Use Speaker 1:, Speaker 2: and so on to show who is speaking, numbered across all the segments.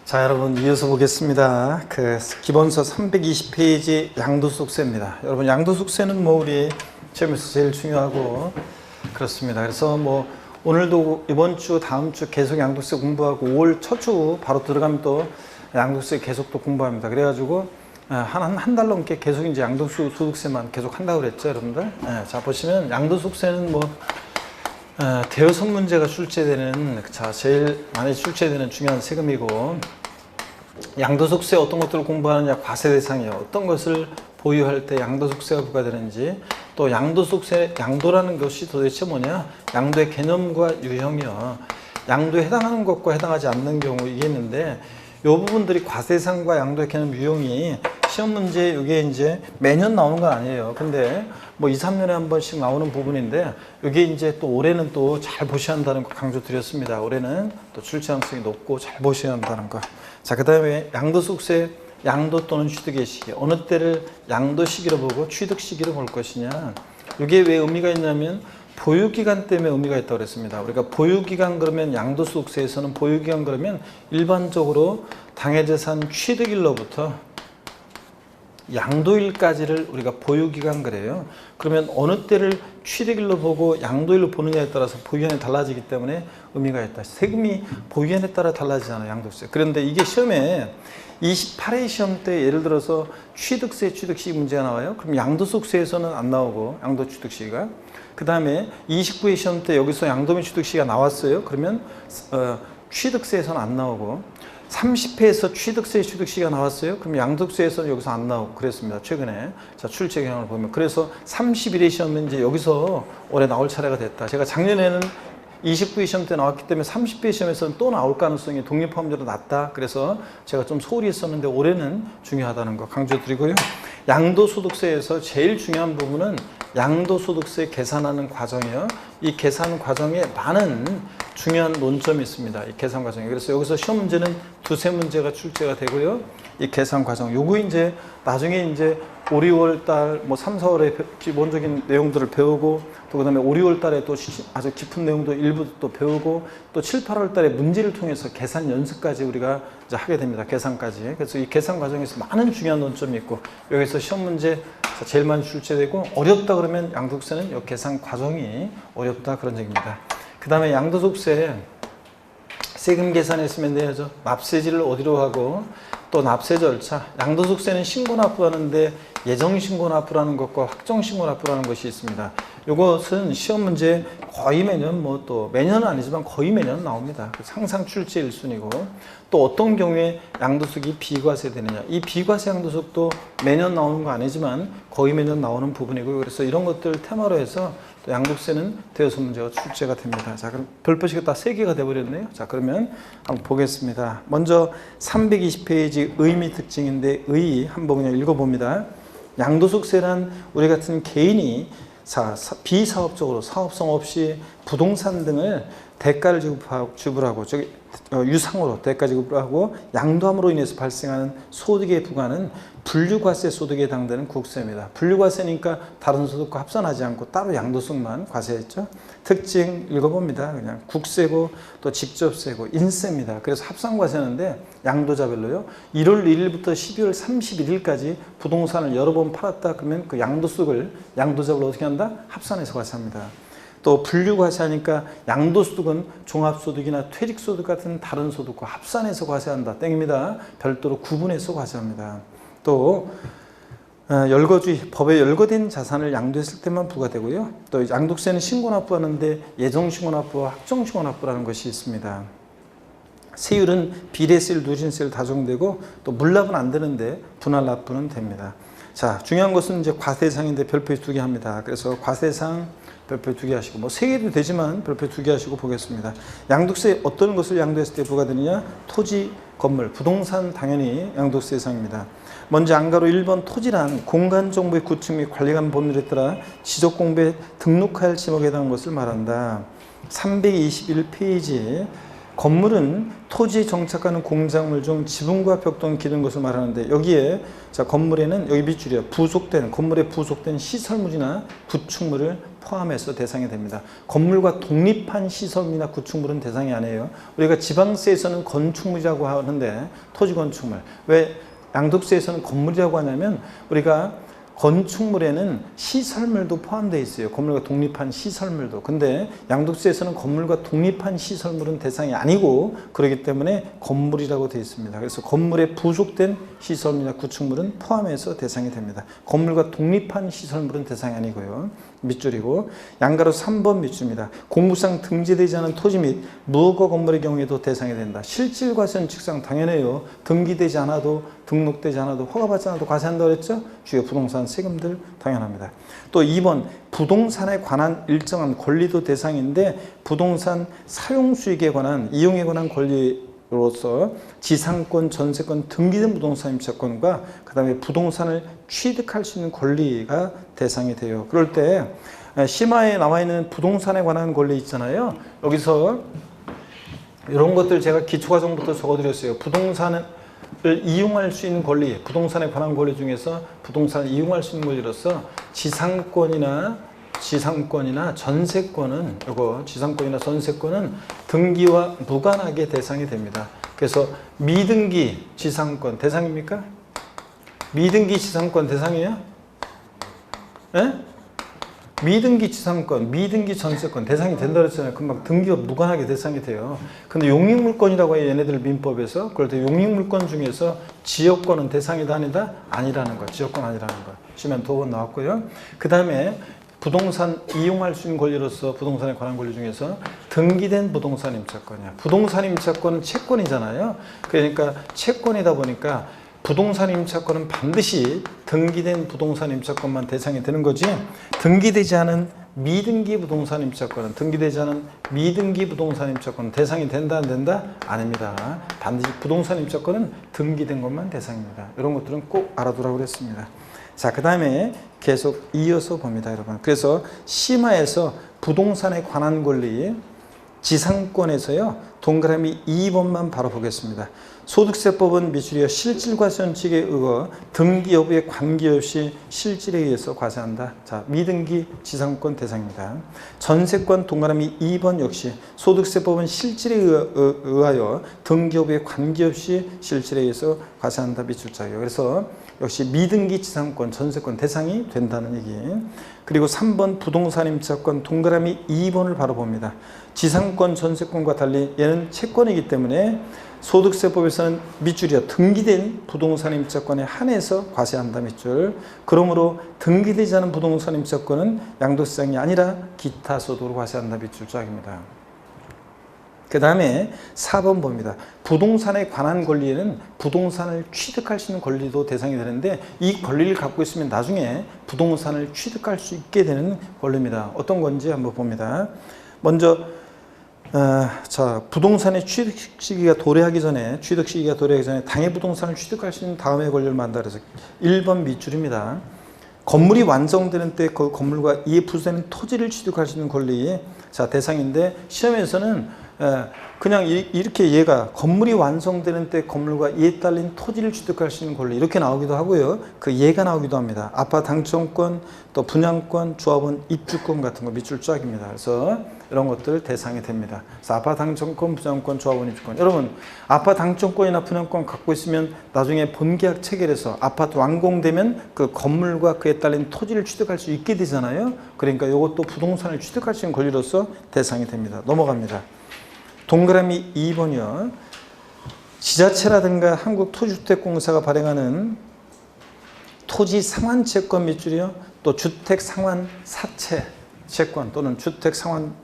Speaker 1: 자, 여러분 이어서 보겠습니다. 기본서 320페이지 양도속세입니다. 여러분 양도속세는 우리 시험에서 제일 중요하고 그렇습니다. 그래서 오늘도 이번 주 다음 주 계속 양도세 공부하고 5월 첫 주 바로 들어가면 또 양도세 계속 또 공부합니다. 그래가지고 한 달 넘게 계속 이제 양도소득세만 계속 한다고 그랬죠, 여러분들. 자, 보시면 양도소득세는 대여섯 문제가 출제되는, 제일 많이 출제되는 중요한 세금이고, 양도소득세 어떤 것들을 공부하느냐, 과세 대상이요. 어떤 것을 보유할 때 양도소득세가 부과되는지, 또 양도소득세, 양도라는 것이 도대체 뭐냐? 양도의 개념과 유형이요. 양도에 해당하는 것과 해당하지 않는 경우 이게 있는데, 이 부분들이 과세 대상과 양도의 개념 유형이 시험 문제 이게 이제 매년 나오는 건 아니에요. 근데 2, 3년에 한 번씩 나오는 부분인데 이게 이제 또 올해는 또 잘 보셔야 한다는 거 강조드렸습니다. 올해는 또 출제 가능성이 높고 잘 보셔야 한다는 거. 자, 그 다음에 양도소득세 양도 또는 취득의 시기. 어느 때를 양도 시기로 보고 취득 시기로 볼 것이냐. 이게 왜 의미가 있냐면 보유기간 때문에 의미가 있다고 그랬습니다. 우리가 보유기간 그러면 양도소득세에서는 보유기간 그러면 일반적으로 당해재산 취득일로부터 양도일까지를 우리가 보유기간 그래요. 그러면 어느 때를 취득일로 보고 양도일로 보느냐에 따라서 보유기간이 달라지기 때문에 의미가 있다. 세금이 보유기간에 따라 달라지잖아요, 양도세. 그런데 이게 시험에 28회 시험 때 예를 들어서 취득세, 취득시 문제가 나와요. 그럼 양도소득세에서는 안 나오고 양도취득시가. 그 다음에 29회 시험 때 여기서 양도및 취득시가 나왔어요. 그러면 취득세에서는 안 나오고 30회에서 취득세, 취득시가 나왔어요. 그럼 양도세에서는 여기서 안 나오고 그랬습니다. 최근에. 자, 출제 경향을 보면. 그래서 31회 시험은 이제 여기서 올해 나올 차례가 됐다. 제가 작년에는 29회 시험 때 나왔기 때문에 30회 시험에서는 또 나올 가능성이 독립포함자로 낮다. 그래서 제가 좀 소홀히 했었는데 올해는 중요하다는 거 강조드리고요. 양도소득세에서 제일 중요한 부분은 양도소득세 계산하는 과정이에요. 이 계산 과정에 많은 중요한 논점이 있습니다. 이 계산 과정에. 그래서 여기서 시험 문제는 두세 문제가 출제가 되고요. 이 계산 과정. 요거 이제 나중에 이제 5, 6월 달, 3, 4월에 기본적인 내용들을 배우고 또 그 다음에 5, 6월 달에 또 아주 깊은 내용도 일부 또 배우고 또 7, 8월 달에 문제를 통해서 계산 연습까지 우리가 이제 하게 됩니다. 계산까지. 그래서 이 계산 과정에서 많은 중요한 논점이 있고 여기서 시험 문제 제일 많이 출제되고 어렵다 그러면 양도소득세는 이 계산 과정이 어렵다 그런 얘기입니다. 그 다음에 양도소득세 세금 계산했으면 돼야죠. 납세지를 어디로 하고 또 납세 절차. 양도소득세는 신고납부하는데 예정신고납부라는 것과 확정신고납부라는 것이 있습니다. 이것은 시험 문제 거의 매년 또 매년은 아니지만 거의 매년 나옵니다. 항상 출제 1순위고 또 어떤 경우에 양도소득이 비과세 되느냐. 이 비과세 양도소득도 매년 나오는 거 아니지만 거의 매년 나오는 부분이고요. 그래서 이런 것들 테마로 해서 또 양도세는 대여섯 문제가 출제가 됩니다. 자, 그럼 별표시가 다 3개가 돼버렸네요. 자, 그러면 한번 보겠습니다. 먼저 320페이지 의미 특징인데 의 한번 그냥 읽어봅니다. 양도소득세란 우리 같은 개인이 비사업적으로 사업성 없이 부동산 등을 대가를 지불하고 유상으로 대가 지불하고 양도함으로 인해서 발생하는 소득에 부과하는 분류과세 소득에 해당되는 국세입니다. 분류과세니까 다른 소득과 합산하지 않고 따로 양도소득만 과세했죠. 특징 읽어봅니다. 그냥 국세고 또 직접세고 인세입니다. 그래서 합산과세하는데 양도자별로요. 1월 1일부터 12월 31일까지 부동산을 여러 번 팔았다 그러면 그 양도소득을 양도자별로 어떻게 한다? 합산해서 과세합니다. 또 분류과세하니까 양도소득은 종합소득이나 퇴직소득 같은 다른 소득과 합산해서 과세한다. 땡입니다. 별도로 구분해서 과세합니다. 또 열거주의, 법에 열거된 자산을 양도했을 때만 부과되고요. 또 양도세는 신고납부하는데 예정신고납부와 확정신고납부라는 것이 있습니다. 세율은 비례세율, 누진세율 다 적용되고 또 물납은 안 되는데 분할납부는 됩니다. 자, 중요한 것은 이제 과세상인데 별표 2개 합니다. 그래서 과세상 별표 2개 하시고 3개도 되지만 별표 2개 하시고 보겠습니다. 양도세 어떤 것을 양도했을 때 부과되느냐? 토지, 건물, 부동산 당연히 양도세 대상입니다. 먼저 안가로 1번 토지란 공간정보의 구축 및 관리관 법률에 따라 지적공부에 등록할 지목에 해당하는 것을 말한다. 321페이지 건물은 토지에 정착하는 공작물 중 지붕과 벽 또는 기둥 것을 말하는데 여기에 자 건물에는 여기 밑줄이요. 건물에 부속된 시설물이나 구축물을 포함해서 대상이 됩니다. 건물과 독립한 시설물이나 구축물은 대상이 아니에요. 우리가 지방세에서는 건축물이라고 하는데 토지 건축물. 왜 양도세에서는 건물이라고 하냐면 우리가 건축물에는 시설물도 포함되어 있어요. 건물과 독립한 시설물도. 근데 양도세에서는 건물과 독립한 시설물은 대상이 아니고 그렇기 때문에 건물이라고 되어 있습니다. 그래서 건물에 부속된 시설물이나 구축물은 포함해서 대상이 됩니다. 건물과 독립한 시설물은 대상이 아니고요. 밑줄이고 양가로 3번 밑줄입니다. 공무상 등재되지 않은 토지 및 무허가 건물의 경우에도 대상이 된다. 실질과세원칙상 당연해요. 등기되지 않아도 등록되지 않아도 허가받지 않아도 과세한다고 그랬죠? 주요 부동산 세금들 당연합니다. 또 2번 부동산에 관한 일정한 권리도 대상인데 부동산 사용수익에 관한 이용에 관한 권리로서 지상권, 전세권, 등기된 부동산 임차권과 그 다음에 부동산을 취득할 수 있는 권리가 대상이 돼요. 그럴 때 심화에 나와 있는 부동산에 관한 권리 있잖아요. 여기서 이런 것들 제가 기초과정부터 적어드렸어요. 부동산을 이용할 수 있는 권리, 부동산에 관한 권리 중에서 부동산을 이용할 수 있는 권리로서 지상권이나 전세권은 지상권이나 전세권은 등기와 무관하게 대상이 됩니다. 그래서 미등기 지상권 대상입니까? 미등기 지상권 대상이에요? 예? 미등기 지상권, 미등기 전세권 대상이 된다고 했잖아요. 금방 등기와 무관하게 대상이 돼요. 근데 용익물권이라고 해요. 얘네들 민법에서. 그럴 때 용익물권 중에서 지역권은 대상이다 아니다? 아니라는 거. 지역권 아니라는 거. 시면 2번 나왔고요. 그 다음에 부동산 이용할 수 있는 권리로서 부동산에 관한 권리 중에서 등기된 부동산 임차권이야. 부동산 임차권은 채권이잖아요. 그러니까 채권이다 보니까 부동산 임차권은 반드시 등기된 부동산 임차권만 대상이 되는 거지 등기되지 않은 미등기 부동산 임차권은 대상이 된다 안 된다? 아닙니다. 반드시 부동산 임차권은 등기된 것만 대상입니다. 이런 것들은 꼭 알아두라고 그랬습니다. 자, 그 다음에 계속 이어서 봅니다, 여러분. 그래서 심화에서 부동산에 관한 권리 지상권에서요 동그라미 2번만 바로 보겠습니다. 소득세법은 미술이여 실질과세원칙에 의거 등기 여부에 관계없이 실질에 의해서 과세한다. 자, 미등기 지상권 대상입니다. 전세권 동그라미 2번 역시 소득세법은 실질에 의하여 등기 여부에 관계없이 실질에 의해서 과세한다. 밑줄자예요. 그래서 역시 미등기 지상권 전세권 대상이 된다는 얘기. 그리고 3번 부동산 임차권 동그라미 2번을 바로 봅니다. 지상권 전세권과 달리 얘는 채권이기 때문에 소득세법에서는 밑줄이야 등기된 부동산 임차권에 한해서 과세한다. 밑줄. 그러므로 등기되지 않은 부동산 임차권은 양도세상이 아니라 기타 소득으로 과세한다. 밑줄 쫙입니다. 그 다음에 4번 봅니다. 부동산에 관한 권리에는 부동산을 취득할 수 있는 권리도 대상이 되는데 이 권리를 갖고 있으면 나중에 부동산을 취득할 수 있게 되는 권리입니다. 어떤 건지 한번 봅니다. 먼저 자, 부동산의 취득 시기가 도래하기 전에 당해 부동산을 취득할 수 있는 다음의 권리를 만다 그래서 1번 밑줄입니다. 건물이 완성되는 때 그 건물과 이에 부수되는 토지를 취득할 수 있는 권리 자 대상인데 시험에서는 그냥 이렇게 얘가 건물이 완성되는 때 건물과 이에 딸린 토지를 취득할 수 있는 권리 이렇게 나오기도 하고요. 그 예가 나오기도 합니다. 아파트 당첨권, 또 분양권, 조합원 입주권 같은 거 밑줄 쫙입니다. 그래서 이런 것들 대상이 됩니다. 그래서 아파트 당첨권, 분양권, 조합원 입주권. 여러분 아파트 당첨권이나 분양권 갖고 있으면 나중에 본계약 체결해서 아파트 완공되면 그 건물과 그에 딸린 토지를 취득할 수 있게 되잖아요. 그러니까 이것도 부동산을 취득할 수 있는 권리로서 대상이 됩니다. 넘어갑니다. 동그라미 2번이요. 지자체라든가 한국토지주택공사가 발행하는 토지 상환 채권 밑줄이요. 또 주택 상환 사채 채권 또는 주택 상환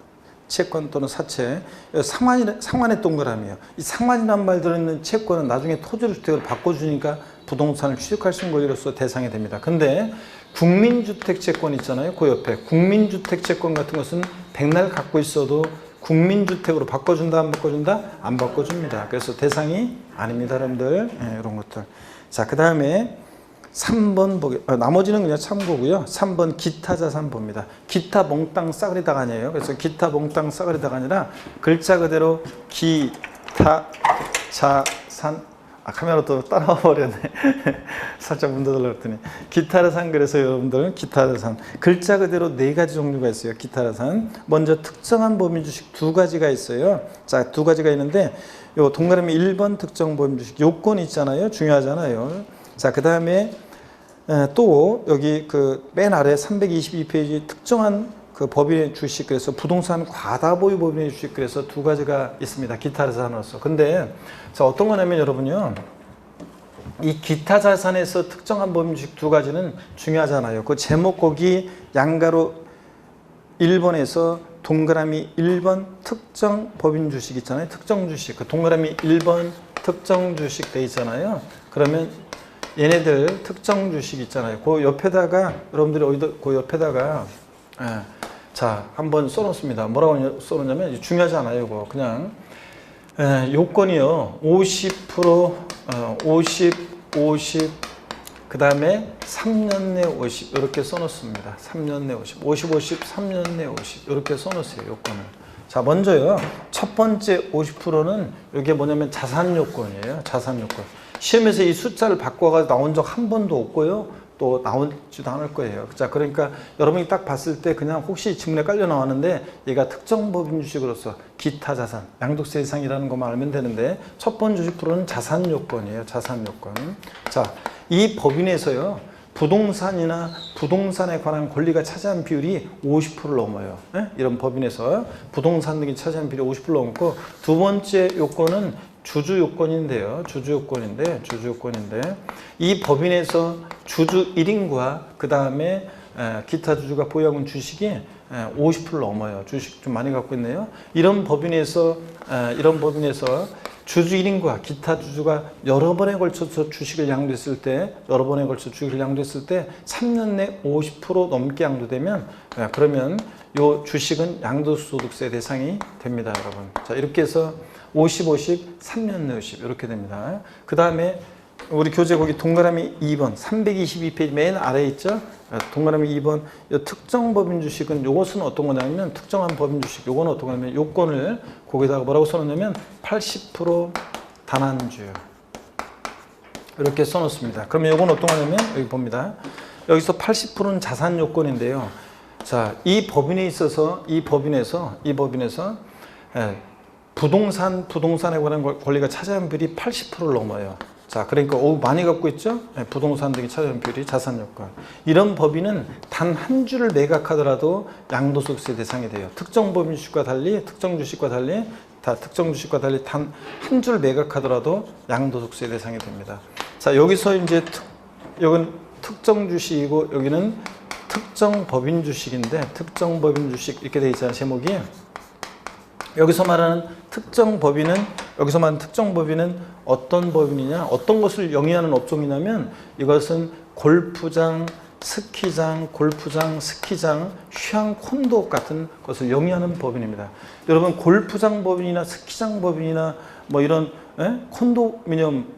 Speaker 1: 채권 또는 사채 상환의 동그라미요. 이 상환이란 말 들어있는 채권은 나중에 토지를 주택을 바꿔주니까 부동산을 취득할 수 있는 권리로서 대상이 됩니다. 근데 국민주택 채권 있잖아요. 그 옆에 국민주택 채권 같은 것은 백날 갖고 있어도 국민주택으로 바꿔준다 안 바꿔준다? 안 바꿔줍니다. 그래서 대상이 아닙니다. 여러분들 이런 것들. 자, 그 다음에 3번 나머지는 그냥 참고고요. 3번 기타 자산 봅니다. 기타 몽땅 싸그리다가 아니에요. 그래서 기타 몽땅 싸그리다가 아니라 글자 그대로 기타 자산. 카메라 또 따라와 버렸네. 살짝 문 닫으려고 했더니. 기타 자산. 그래서 여러분들은 기타 자산. 글자 그대로 네 가지 종류가 있어요. 기타 자산. 먼저 특정한 범위 주식 두 가지가 있어요. 자, 두 가지가 있는데 요 동그라미 1번 특정 범위 주식 요건 있잖아요. 중요하잖아요. 자, 그 다음에 또 여기 그 맨 아래 322페이지 특정한 그 법인의 주식, 그래서 부동산 과다 보유 법인의 주식, 그래서 두 가지가 있습니다. 기타 자산으로서. 근데 자, 어떤 거냐면 여러분요, 이 기타 자산에서 특정한 법인 주식 두 가지는 중요하잖아요. 그 제목 거기 양가로 1번에서 동그라미 1번 특정 법인 주식 있잖아요. 특정 주식. 그 동그라미 1번 특정 주식 돼 있잖아요. 그러면 얘네들 특정 주식 있잖아요. 그 옆에다가 여러분들이 어디다 그 옆에다가 자, 한번 써놓습니다. 뭐라고 써놓냐면 중요하지 않아요. 이거 그냥 요건이요. 50% 50 그 다음에 3년 내 50 이렇게 써놓습니다. 3년 내 50 50 3년 내 50 이렇게 써놓으세요. 요건을. 자, 먼저요. 첫 번째 50%는 이게 뭐냐면 자산 요건이에요. 자산 요건. 시험에서 이 숫자를 바꿔가지고 나온 적 한 번도 없고요. 또 나오지도 않을 거예요. 자, 그러니까 여러분이 딱 봤을 때 그냥 혹시 지문에 깔려 나왔는데 얘가 특정 법인 주식으로서 기타 자산, 양도세 대상이라는 것만 알면 되는데 첫 번째 90%는 자산 요건이에요. 자산 요건. 자, 이 법인에서요. 부동산이나 부동산에 관한 권리가 차지한 비율이 50%를 넘어요. 네? 이런 법인에서 부동산 등이 차지한 비율이 50%를 넘고 두 번째 요건은 주주 요건인데요. 주주 요건인데 이 법인에서 주주 1인과 그 다음에 기타 주주가 보유하고 있는 주식이 50%를 넘어요. 주식 좀 많이 갖고 있네요. 이런 법인에서 주주 1인과 기타 주주가 여러 번에 걸쳐서 주식을 양도했을 때 3년 내 50% 넘게 양도되면 그러면 요 주식은 양도소득세 대상이 됩니다, 여러분. 자, 이렇게 해서 50, 50, 3년 내 50 이렇게 됩니다. 그 다음에 우리 교재 거기 동그라미 2번 322페이지 맨 아래에 있죠. 동그라미 2번 이 특정 법인 주식은 요것은 어떤 거냐면 특정한 법인 주식 요거는 어떤 거냐면 요건을 거기다가 뭐라고 써놓냐면 80% 단한주요. 이렇게 써놓습니다. 그러면 요건 어떤 거냐면 여기 봅니다. 여기서 80%는 자산 요건인데요. 자, 이 법인에 있어서 이 법인에서 부동산에 관한 권리가 차지하는 비율이 80%를 넘어요. 자, 그러니까 많이 갖고 있죠? 부동산 등이 차지하는 비율이 자산 요건. 이런 법인은 단 한 주를 매각하더라도 양도소득세 대상이 돼요. 특정 법인 주식과 달리 특정 주식과 달리 단 한 주를 매각하더라도 양도소득세 대상이 됩니다. 자, 여기서 이제 여기는 특정 주식이고 여기는 특정 법인 주식인데 특정 법인 주식 이렇게 돼 있잖아요. 제목이. 여기서 말하는 특정 법인은 어떤 법인이냐, 어떤 것을 영위하는 업종이냐면 이것은 골프장, 스키장, 휴양 콘도 같은 것을 영위하는 법인입니다. 여러분 골프장 법인이나 스키장 법인이나 뭐 이런 콘도미니엄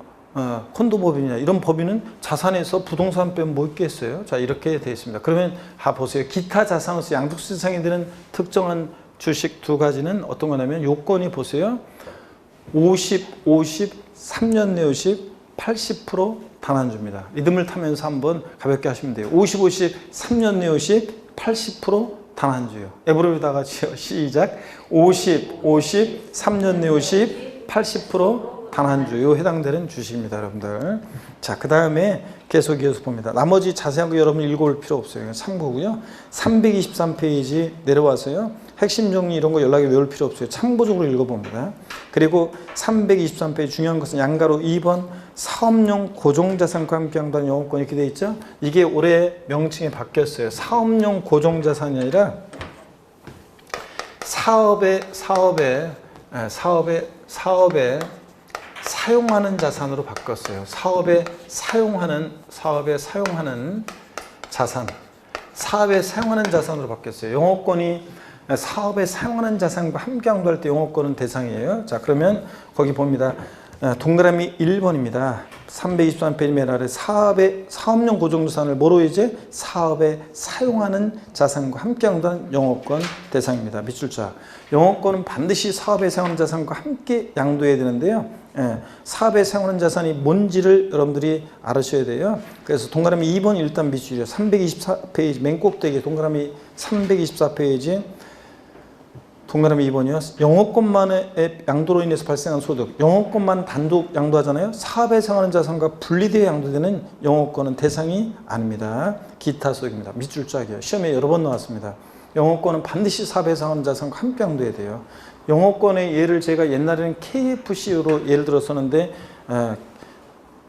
Speaker 1: 콘도 법인이나 이런 법인은 자산에서 부동산 빼면 뭐 있겠어요? 자, 이렇게 되어 있습니다. 그러면 보세요. 기타 자산으로서 양도세 대상이 되는 특정한 주식 두 가지는 어떤 거냐면 요건이 보세요. 50, 3년 내 50, 80% 단한주입니다. 리듬을 타면서 한번 가볍게 하시면 돼요. 50, 3년 내 50, 80% 단한주요. 앱으로 다 같이요. 시작. 50, 3년 내 50, 80% 단한주요. 해당되는 주식입니다, 여러분들. 자, 그 다음에 계속 이어서 봅니다. 나머지 자세한 거 여러분 읽어볼 필요 없어요. 참고고요. 323페이지 내려와서요. 핵심 정리 이런 거 연락에 외울 필요 없어요. 참고적으로 읽어봅니다. 그리고 323페이지 중요한 것은 양가로 2번 사업용 고정자산과 함께 양도하는 영업권 이렇게 돼 있죠. 이게 올해 명칭이 바뀌었어요. 사업용 고정자산이 아니라 사업에 사용하는 자산으로 바꿨어요. 사업에 사용하는 자산. 사업에 사용하는 자산으로 바뀌었어요. 영업권이 사업에 사용하는 자산과 함께 양도할 때 영업권은 대상이에요. 자, 그러면 거기 봅니다. 동그라미 1번입니다. 323페이지 맨 아래 사업용 고정자산을 뭐로 이제 사업에 사용하는 자산과 함께 양도하는 영업권 대상입니다. 밑줄 자. 영업권은 반드시 사업에 사용하는 자산과 함께 양도해야 되는데요. 사업에 사용하는 자산이 뭔지를 여러분들이 알으셔야 돼요. 그래서 동그라미 2번 일단 밑줄이요. 324페이지 맨 꼭대기 동그라미 324페이지 동그라미 2번이요. 영업권만의 양도로 인해서 발생한 소득. 영업권만 단독 양도하잖아요. 사업에 사용하는 자산과 분리되어 양도되는 영업권은 대상이 아닙니다. 기타 소득입니다. 밑줄 짝이요. 시험에 여러 번 나왔습니다. 영업권은 반드시 사업에 사용하는 자산과 함께 양도해야 돼요. 영업권의 예를 제가 옛날에는 KFC로 예를 들었었는데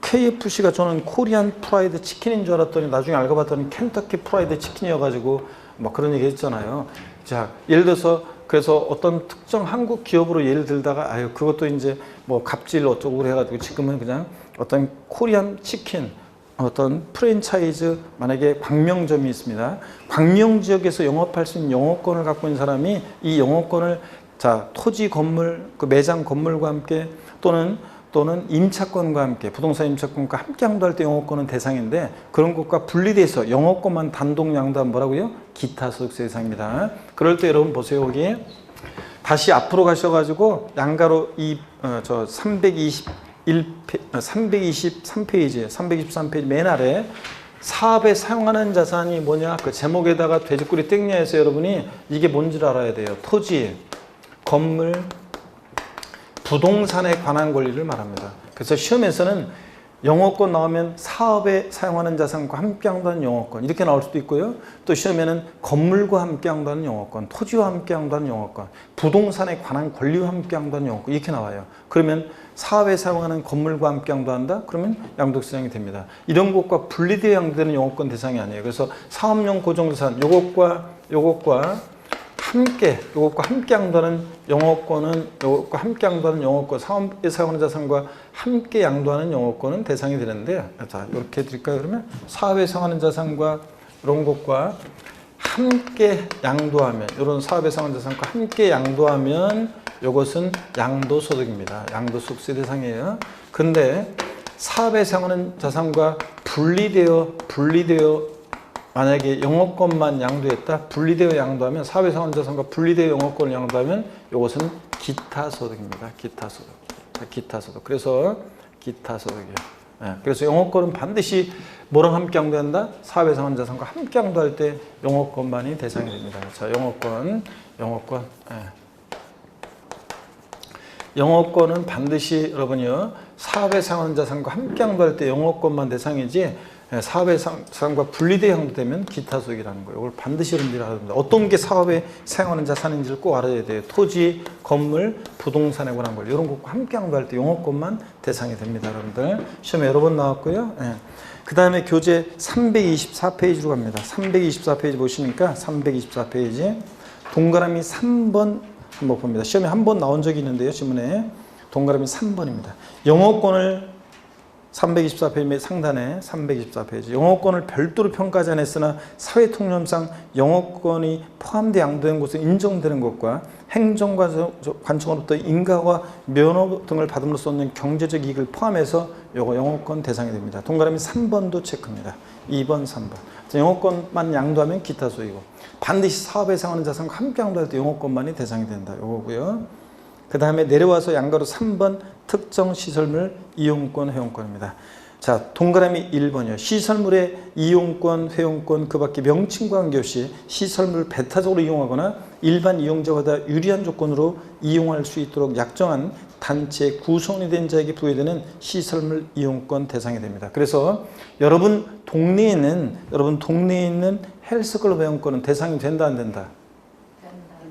Speaker 1: KFC가 저는 코리안 프라이드 치킨인 줄 알았더니 나중에 알고 봤더니 켄터키 프라이드 치킨이어가지고 뭐 그런 얘기 했잖아요. 자, 예를 들어서 그래서 어떤 특정 한국 기업으로 예를 들다가 아유 그것도 이제 뭐 갑질 어쩌고 해가지고 지금은 그냥 어떤 코리안 치킨 어떤 프랜차이즈 만약에 광명점이 있습니다. 광명 지역에서 영업할 수 있는 영업권을 갖고 있는 사람이 이 영업권을 자 토지 건물 그 매장 건물과 함께 또는 임차권과 함께 부동산 임차권과 함께 양도할 때 영업권은 대상인데 그런 것과 분리돼서 영업권만 단독 양도하면 뭐라고요? 기타 소득세 대상입니다. 그럴 때 여러분 보세요. 여기에 다시 앞으로 가셔가지고 양가로 저 323페이지 맨 아래 사업에 사용하는 자산이 뭐냐 그 제목에다가 돼지꼬리 땡냐에서 여러분이 이게 뭔지를 알아야 돼요. 토지, 건물, 부동산에 관한 권리를 말합니다. 그래서 시험에서는 영업권 나오면 사업에 사용하는 자산과 함께 양도하는 영업권 이렇게 나올 수도 있고요. 또 시험에는 건물과 함께 양도하는 영업권, 토지와 함께 양도하는 영업권, 부동산에 관한 권리와 함께 양도하는 영업권 이렇게 나와요. 그러면 사업에 사용하는 건물과 함께 양도한다? 그러면 양도대상이 됩니다. 이런 것과 분리되어 양도되는 영업권 대상이 아니에요. 그래서 사업용 고정자산 요것과 함께 양도하는 영업권은 사업에 사용하는 자산과 함께 양도하는 영업권은 대상이 되는데 자 이렇게 드릴까요? 그러면 사업에 사용하는 자산과 이런 것과 함께 양도하면 이런 사업에 사용하는 자산과 함께 양도하면 이것은 양도소득입니다. 양도소득세 대상이에요. 근데 사업에 사용하는 자산과 분리되어 만약에 영업권만 양도했다. 분리되어 양도하면 사업에 사용하는 자산과 분리되어 영업권을 양도하면 이것은 기타소득입니다. 기타소득. 그래서 기타소득이에요. 그래서 영업권은 반드시 뭐랑 함께 양도한다? 사업에 사용하는 자산과 함께 양도할 때 영업권만이 대상이 됩니다. 자, 영업권은 반드시 여러분이요 사업에 사용하는 자산과 함께 양도할 때 영업권만 대상이지 사업의 자산과 분리되어 양도되면 기타 소득이라는 거예요. 이걸 반드시 여러분들이 알아야 됩니다. 어떤 게 사업에 사용하는 자산인지를 꼭 알아야 돼요. 토지, 건물, 부동산에 관한 걸 이런 것과 함께 양도할 때 영업권만 대상이 됩니다. 여러분들 시험에 여러 번 나왔고요. 그 다음에 교재 324페이지로 갑니다. 324페이지 보시니까 324페이지 동그라미 3번 한번 봅니다. 시험에 한 번 나온 적이 있는데요. 지문에 동그라미 3번입니다. 영업권을 324페이지 상단에 324페이지 영업권을 별도로 평가하지 않았으나 사회통념상 영업권이 포함되어 양도된 곳은 인정되는 것과 행정관청으로부터 인가와 면허 등을 받음으로써 얻는 경제적 이익을 포함해서 요거 영업권 대상이 됩니다. 동그라미 3번도 체크입니다. 2번, 3번. 영업권만 양도하면 기타 소득이고 반드시 사업에 사용하는 자산과 함께 양도할 때 영업권만이 대상이 된다. 요거고요. 그 다음에 내려와서 양가로 3번 특정 시설물 이용권 회원권입니다. 자, 동그라미 1번이요. 시설물의 이용권, 회원권 그 밖에 명칭과 관계없이 시설물을 배타적으로 이용하거나 일반 이용자보다 유리한 조건으로 이용할 수 있도록 약정한 단체 구성이 된 자에게 부여되는 시설물 이용권 대상이 됩니다. 그래서 여러분 동네에 있는 헬스클럽 회원권은 대상이 된다 안 된다?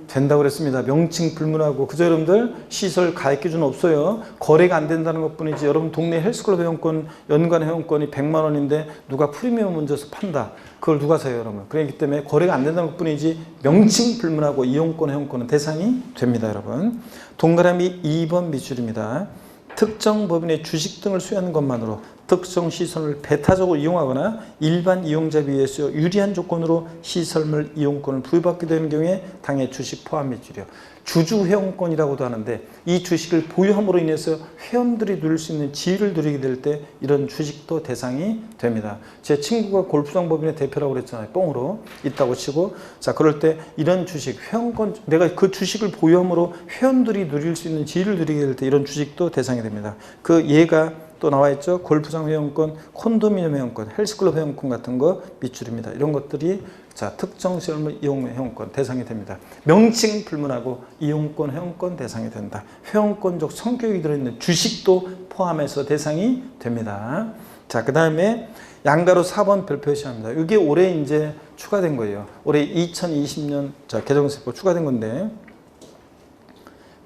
Speaker 1: 된다고 그랬습니다. 명칭 불문하고 그저 여러분들 시설 가입 기준 없어요. 거래가 안 된다는 것뿐이지 여러분 동네 헬스클럽 회원권 연간 회원권이 100만 원인데 누가 프리미엄 얹어서 판다. 그걸 누가 사요 여러분. 그렇기 때문에 거래가 안 된다는 것뿐이지 명칭 불문하고 이용권 회원권은 대상이 됩니다. 여러분. 동그라미 2번 밑줄입니다. 특정 법인의 주식 등을 수여하는 것만으로 특정 시설을 배타적으로 이용하거나 일반 이용자에 비해서 유리한 조건으로 시설물 이용권을 부여받게 되는 경우에 당해 주식 포함 매출이요. 주주 회원권이라고도 하는데 이 주식을 보유함으로 인해서 회원들이 누릴 수 있는 지위를 누리게 될 때 이런 주식도 대상이 됩니다. 제 친구가 골프장 법인의 대표라고 그랬잖아요. 뻥으로 있다고 치고, 자 그럴 때 이런 주식 회원권, 내가 그 주식을 보유함으로 회원들이 누릴 수 있는 지위를 누리게 될 때 이런 주식도 대상이 됩니다. 그 예가 또 나와 있죠. 골프장 회원권, 콘도미니엄 회원권, 헬스클럽 회원권 같은 거 밑줄입니다. 이런 것들이 자 특정 시설물 이용 회원권 대상이 됩니다. 명칭 불문하고 이용권 회원권 대상이 된다. 회원권적 성격이 들어있는 주식도 포함해서 대상이 됩니다. 자 그 다음에 양가로 4번 별표 시합니다. 이게 올해 이제 추가된 거예요. 올해 2020년 자 개정세법 추가된 건데.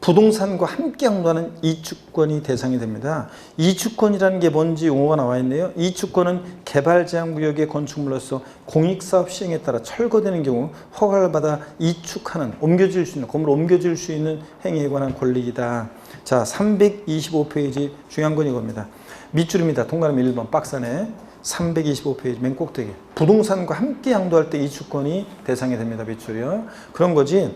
Speaker 1: 부동산과 함께 양도하는 이주권이 대상이 됩니다. 이주권이라는 게 뭔지 용어가 나와 있네요. 이주권은 개발제한구역의 건축물로서 공익사업 시행에 따라 철거되는 경우 허가를 받아 이축하는, 옮겨질 수 있는, 건물을 옮겨질 수 있는 행위에 관한 권리이다. 자, 325페이지 중요한 건 이겁니다. 밑줄입니다. 동그라미 1번 박스안에 325페이지 맨 꼭대기. 부동산과 함께 양도할 때 이주권이 대상이 됩니다. 밑줄이요. 그런 거지.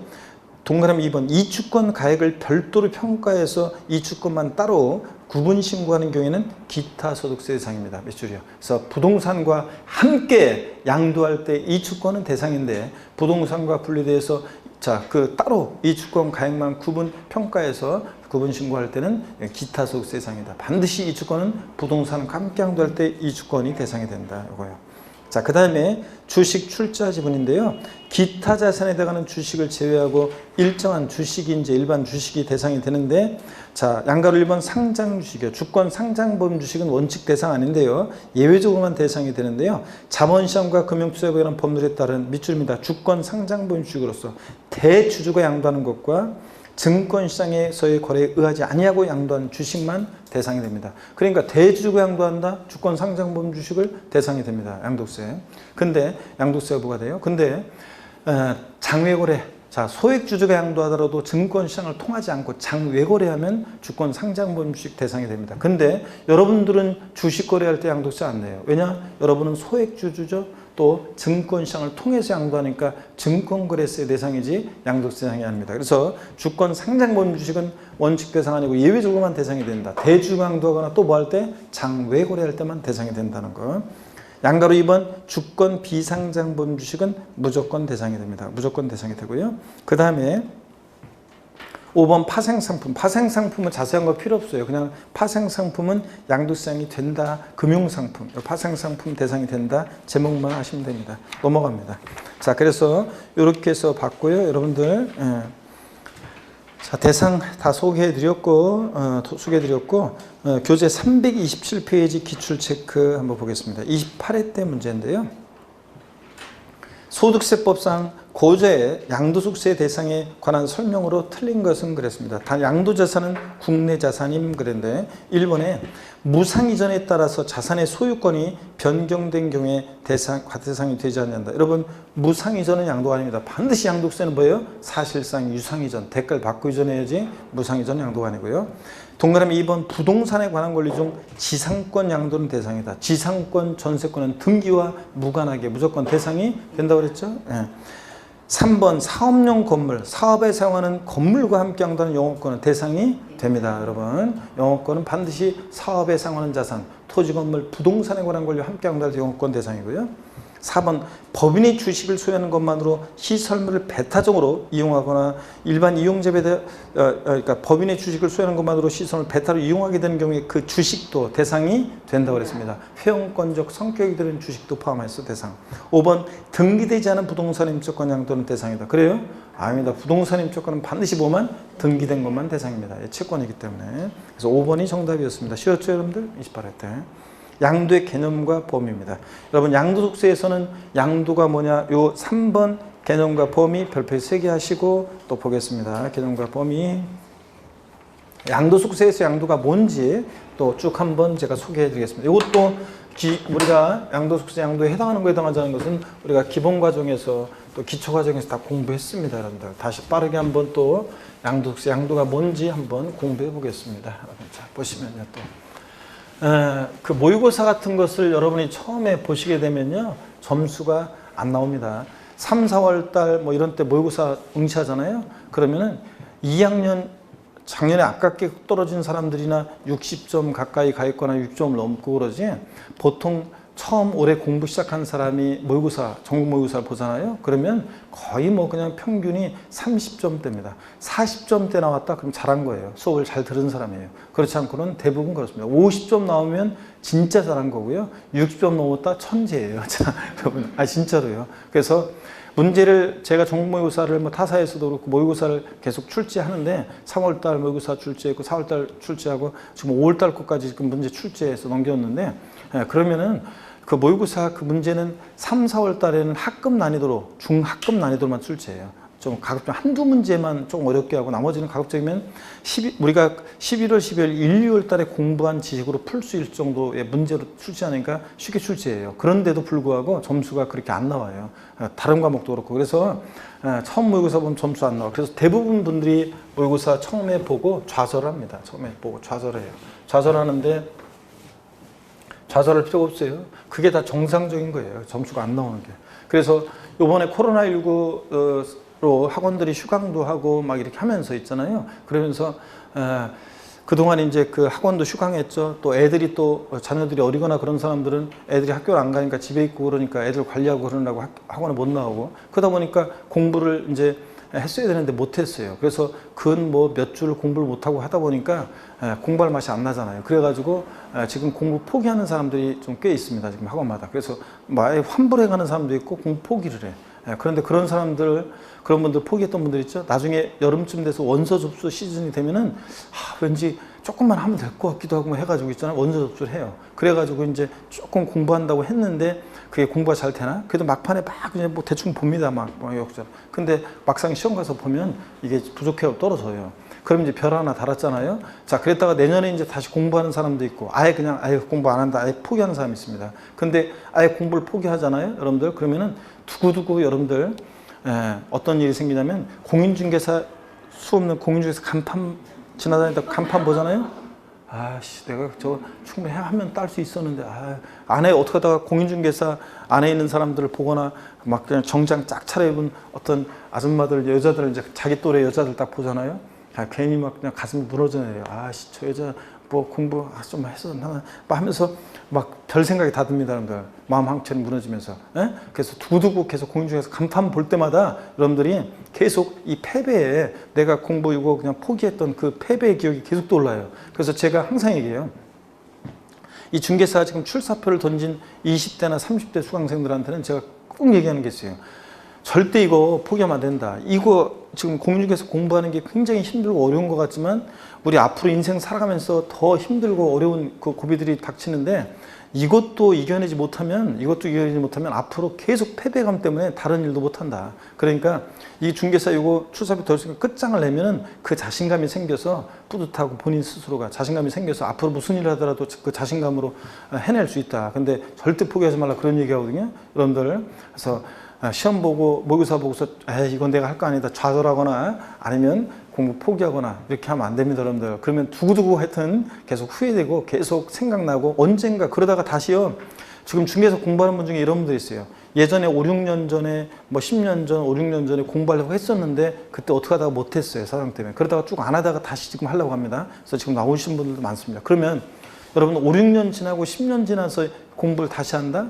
Speaker 1: 동그라미 2번 이주권 가액을 별도로 평가해서 이주권만 따로 구분 신고하는 경우에는 기타 소득세 대상입니다. 몇 줄이요? 그래서 부동산과 함께 양도할 때 이주권은 대상인데 부동산과 분리돼서 자, 그 따로 이주권 가액만 구분 평가해서 구분 신고할 때는 기타 소득세 대상이다. 반드시 이주권은 부동산과 함께 양도할 때 이주권이 대상이 된다. 이거요. 자, 그 다음에 주식 출자 지분인데요. 기타 자산에 해당하는 주식을 제외하고 일정한 주식이 이제 일반 주식이 대상이 되는데, 자, 양가로 1번 상장 주식이요. 주권 상장범 주식은 원칙 대상 아닌데요. 예외적으로만 대상이 되는데요. 자본시장과 금융투자에 관한 법률에 따른 밑줄입니다. 주권 상장범 주식으로서 대주주가 양도하는 것과 증권시장에서의 거래에 의하지 아니하고 양도한 주식만 대상이 됩니다. 그러니까 대주주가 양도한다? 주권 상장범 주식을 대상이 됩니다. 양도세. 근데 양도세가 부과돼요. 근데 장외거래, 자 소액주주가 양도하더라도 증권시장을 통하지 않고 장외거래하면 주권 상장범 주식 대상이 됩니다. 근데 여러분들은 주식 거래할 때 양도세 안 내요. 왜냐? 여러분은 소액주주죠. 또 증권시장을 통해서 양도하니까 증권거래세 대상이지 양도세 대상이 아닙니다. 그래서 주권 상장범 주식은 원칙 대상 아니고 예외적으로만 대상이 된다. 대주주가 양도하거나 또 뭐 할 때 장외거래할 때만 대상이 된다는 거. 양가로 2번 주권 비상장범 주식은 무조건 대상이 됩니다. 무조건 대상이 되고요. 그 다음에 5번 파생상품. 파생상품은 자세한 거 필요 없어요. 그냥 파생상품은 양도세상이 된다. 금융상품. 파생상품 대상이 된다. 제목만 하시면 됩니다. 넘어갑니다. 자, 그래서 이렇게 해서 봤고요. 여러분들. 자, 대상 다 소개해드렸고, 교재 327페이지 기출체크 한번 보겠습니다. 28회 때 문제인데요. 소득세법상 고저의 양도소득세 대상에 관한 설명으로 틀린 것은 그랬습니다. 단 양도자산은 국내 자산임 그랬는데 1번에 무상이전에 따라서 자산의 소유권이 변경된 경우에 과대상이 되지 않는다. 여러분 무상이전은 양도가 아닙니다. 반드시 양도세는 뭐예요? 사실상 유상이전, 대가를 받고 이전해야지 무상이전 양도가 아니고요. 동그라미 2번 부동산에 관한 권리 중 지상권 양도는 대상이다. 지상권, 전세권은 등기와 무관하게 무조건 대상이 된다고 그랬죠. 네. 3번 사업용 건물, 사업에 사용하는 건물과 함께 양도하는 영업권은 대상이 됩니다. 여러분 영업권은 반드시 사업에 사용하는 자산, 토지, 건물, 부동산에 관한 권리와 함께 양도할 영업권 대상이고요. 4번 법인이 주식을 소유하는 것만으로 시설물을 배타적으로 이용하거나 일반 이용자에 그러니까 법인의 주식을 소유하는 것만으로 시설을 배타로 이용하게 되는 경우에 그 주식도 대상이 된다고 그랬습니다. 회원권적 성격이 드는 주식도 포함해서 대상. 5번 등기되지 않은 부동산 임차권 양도는 대상이다. 그래요? 아닙니다. 부동산 임차권은 반드시 뭐만 등기된 것만 대상입니다. 채권이기 때문에. 그래서 5번이 정답이었습니다. 쉬웠죠 여러분들? 28회 때. 양도의 개념과 범위입니다. 여러분 양도소득세에서는 양도가 뭐냐? 요 3번 개념과 범위 별표 3개 하시고 또 보겠습니다. 개념과 범위. 양도소득세에서 양도가 뭔지 또 쭉 한번 제가 소개해 드리겠습니다. 이것도 우리가 양도소득세 양도에 해당하는 거에 해당하지 않은 것은 우리가 기본과정에서 또 기초과정에서 다 공부했습니다. 여러분들 다시 빠르게 한번 또 양도소득세 양도가 뭔지 한번 공부해 보겠습니다. 자 보시면요 또 그 모의고사 같은 것을 여러분이 처음에 보시게 되면요, 점수가 안 나옵니다. 3, 4월 달 뭐 이런 때 모의고사 응시하잖아요. 그러면은 2학년 작년에 아깝게 떨어진 사람들이나 60점 가까이 가 있거나 6점을 넘고 그러지, 보통 처음 올해 공부 시작한 사람이 모의고사, 전국 모의고사를 보잖아요. 그러면 거의 뭐 그냥 평균이 30점대입니다. 40점대 나왔다 그럼 잘한 거예요. 수업을 잘 들은 사람이에요. 그렇지 않고는 대부분 그렇습니다. 50점 나오면 진짜 잘한 거고요. 60점 넘었다 천재예요. 자, 여러분, 진짜로요. 그래서 문제를 제가 전국 모의고사를 뭐 타사에서도 그렇고 모의고사를 계속 출제하는데 3월달 모의고사 출제했고 4월달 출제하고 지금 5월달 것까지 지금 문제 출제해서 넘겼는데, 그러면은 그 모의고사 그 문제는 3, 4월 달에는 학급 난이도로, 중학급 난이도로만 출제해요. 좀 가급적 한두 문제만 좀 어렵게 하고 나머지는 가급적이면 우리가 11월, 12월, 1, 2월 달에 공부한 지식으로 풀 수 있을 정도의 문제로 출제하니까 쉽게 출제해요. 그런데도 불구하고 점수가 그렇게 안 나와요. 다른 과목도 그렇고. 그래서 처음 모의고사 보면 점수 안 나와. 그래서 대부분 분들이 모의고사 처음에 보고 좌절합니다. 처음에 보고 좌절해요. 좌절하는데 좌절할 필요가 없어요. 그게 다 정상적인 거예요. 점수가 안 나오는 게. 그래서 이번에 코로나19로 학원들이 휴강도 하고 막 이렇게 하면서 있잖아요. 그러면서 그동안 이제 그 학원도 휴강했죠. 또 애들이 또 자녀들이 어리거나 그런 사람들은 애들이 학교를 안 가니까 집에 있고 그러니까 애들 관리하고 그러느라고 학원에 못 나오고, 그러다 보니까 공부를 이제 했어야 되는데 못했어요. 그래서 근 뭐 몇 주를 공부를 못하고 하다 보니까 공부할 맛이 안 나잖아요. 그래가지고 지금 공부 포기하는 사람들이 좀 꽤 있습니다. 지금 학원마다. 그래서 아예 환불해 가는 사람도 있고 공부 포기를 해. 그런데 그런 분들 포기했던 분들 있죠. 나중에 여름쯤 돼서 원서 접수 시즌이 되면은 왠지 조금만 하면 될 것 같기도 하고 해가지고 있잖아요. 원서 접수를 해요. 그래가지고 이제 조금 공부한다고 했는데 그게 공부가 잘 되나? 그래도 막판에 막 그냥 뭐 대충 봅니다. 막 역전. 근데 막상 시험 가서 보면 이게 부족해요. 떨어져요. 그럼 이제 별 하나 달았잖아요. 자, 그랬다가 내년에 이제 다시 공부하는 사람도 있고, 아예 공부 안 한다, 아예 포기하는 사람이 있습니다. 근데 아예 공부를 포기하잖아요, 여러분들. 그러면은 두고두고 여러분들 어떤 일이 생기냐면, 공인중개사 수 없는 공인중개사 간판 지나다니다 간판 보잖아요. 내가 저거 충분히 하면 딸 수 있었는데, 안에 어떻게 하다가 공인중개사 안에 있는 사람들을 보거나 막 그냥 정장 쫙 차려입은 어떤 아줌마들, 여자들, 이제 자기 또래 여자들 딱 보잖아요. 괜히 막 그냥 가슴이 무너져요. 저 여자 뭐 공부 좀 해서 하면서 막 별 생각이 다 듭니다, 여러분들. 마음 한켠이 무너지면서. 그래서 두고두고 계속 공인중개사 간판 볼 때마다 여러분들이 계속 이 패배에, 내가 공부 이거 그냥 포기했던 그 패배의 기억이 계속 떠올라요. 그래서 제가 항상 얘기해요. 이 중개사 지금 출사표를 던진 20대나 30대 수강생들한테는 제가 꼭 얘기하는 게 있어요. 절대 이거 포기하면 안 된다. 이거 지금 공인중개사 공부하는 게 굉장히 힘들고 어려운 것 같지만 우리 앞으로 인생 살아가면서 더 힘들고 어려운 그 고비들이 닥치는데, 이것도 이겨내지 못하면 앞으로 계속 패배감 때문에 다른 일도 못한다. 그러니까 이 중개사 이거 출사표 덜 끝장을 내면은 그 자신감이 생겨서 뿌듯하고, 본인 스스로가 자신감이 생겨서 앞으로 무슨 일을 하더라도 그 자신감으로 해낼 수 있다. 근데 절대 포기하지 말라, 그런 얘기 하거든요, 여러분들. 그래서 시험 보고 모의고사 보고서 이건 내가 할 거 아니다 좌절하거나 아니면 공부 포기하거나 이렇게 하면 안 됩니다, 여러분들. 그러면 두고두고 하여튼 계속 후회되고 계속 생각나고, 언젠가 그러다가 다시요, 지금 중개사 공부하는 분 중에 이런 분들이 있어요. 예전에 5, 6년 전에 뭐 10년 전, 5, 6년 전에 공부하려고 했었는데 그때 어떻게 하다가 못했어요, 사장 때문에. 그러다가 쭉 안 하다가 다시 지금 하려고 합니다. 그래서 지금 나오신 분들도 많습니다. 그러면 여러분 5, 6년 지나고 10년 지나서 공부를 다시 한다?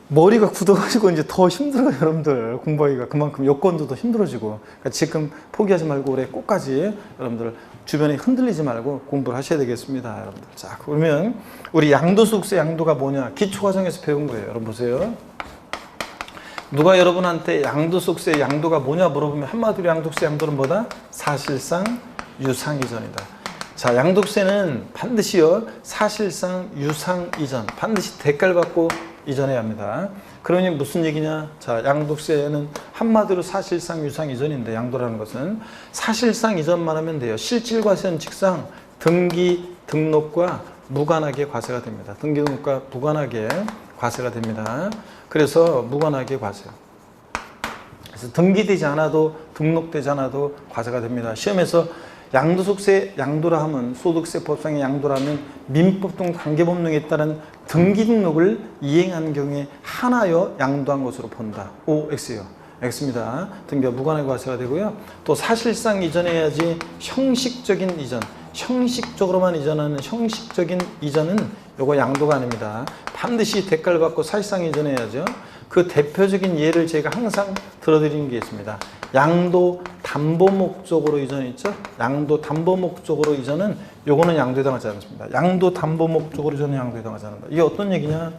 Speaker 1: 머리가 굳어가지고 이제 더 힘들어요, 여러분들. 공부하기가 그만큼 여건도 더 힘들어지고. 그러니까 지금 포기하지 말고 올해 꼭까지 여러분들 주변에 흔들리지 말고 공부를 하셔야 되겠습니다, 여러분들. 자, 그러면 우리 양도소득세 양도가 뭐냐? 기초과정에서 배운 거예요. 여러분 보세요. 누가 여러분한테 양도소득세 양도가 뭐냐 물어보면 한마디로 양도세 양도는 뭐다? 사실상 유상이전이다. 자, 양도세는 반드시요, 사실상 유상이전, 반드시 대가를 받고 이전해야 합니다. 그러니 무슨 얘기냐? 자, 양도세는 한마디로 사실상 유상 이전인데, 양도라는 것은 사실상 이전만 하면 돼요. 실질과세는 직상 등기 등록과 무관하게 과세가 됩니다. 등기 등록과 무관하게 과세가 됩니다. 그래서 무관하게 과세. 그래서 등기되지 않아도 등록되지 않아도 과세가 됩니다. 시험에서 양도소득세 양도라 하면 소득세법상의 양도라 하면 민법 등 관계법령에 따른 등기 등록을 이행한 경우에 하나여 양도한 것으로 본다. OX요. X입니다. 등기와 무관하게 과세가 되고요. 또 사실상 이전해야지 형식적인 이전. 형식적으로만 이전하는 형식적인 이전은 요거 양도가 아닙니다. 반드시 대가를 받고 사실상 이전해야죠. 그 대표적인 예를 제가 항상 들어드리는 게 있습니다. 양도 담보 목적으로 이전 있죠? 양도 담보 목적으로 이전은 요거는 양도에 해당하지 않습니다. 양도 담보 목적으로 이전은 양도에 해당하지 않는다. 이게 어떤 얘기냐?